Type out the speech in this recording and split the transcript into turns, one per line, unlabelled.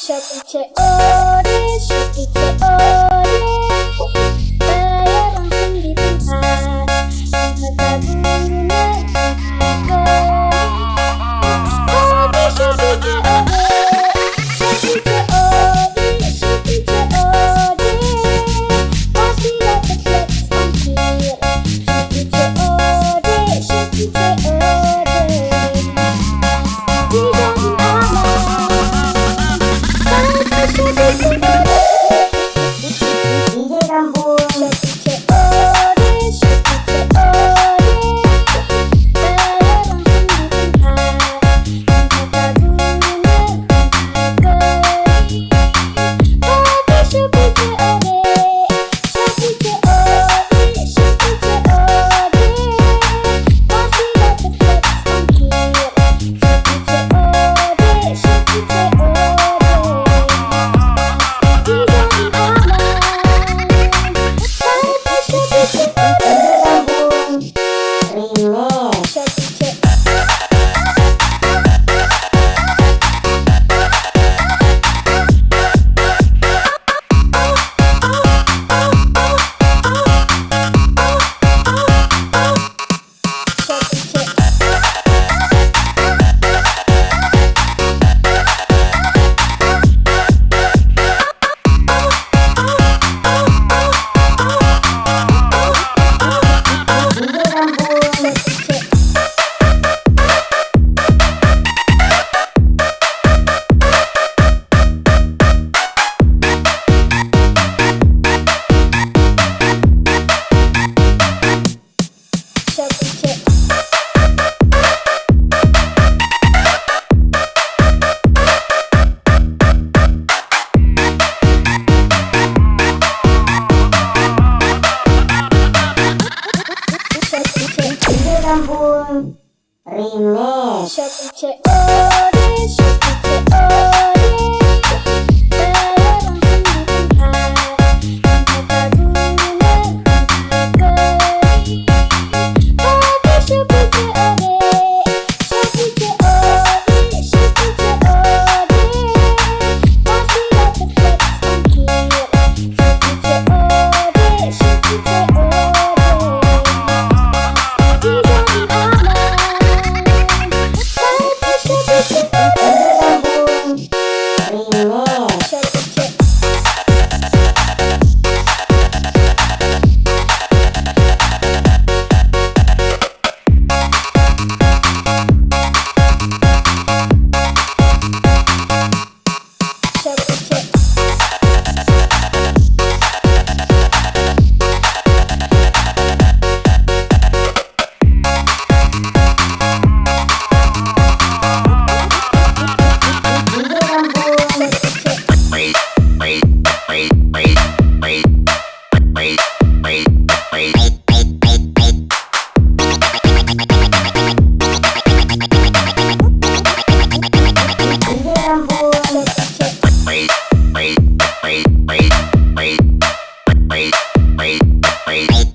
Shopee COD, Shopee COD, bayar langsung di tempat, tanpa guna harga. Shopee COD, Shopee COD, Shopee COD, pasti dapat flex ongkir. Shopee COD, Shopee COD, dijamin aman. DJ Kampung. Shopee COD, Shopee COD, bayar langsung di tempat, tanpa guna harga. Pakai Shopee COD, Shopee COD, Shopee COD, pasti dapat flex ongkir. Shopee COD, Shopee COD.
Kampung Remix.
Shopee COD, Shopee COD, bayar langsung di tempat, tanpa guna harga. Pakai Shopee COD, Shopee COD, Shopee COD, pasti dapat flex ongkir. Shopee COD, Shopee COD, dijamin aman. Pakai Shopee COD.
Kampung Remix.
Shopee
Kampung.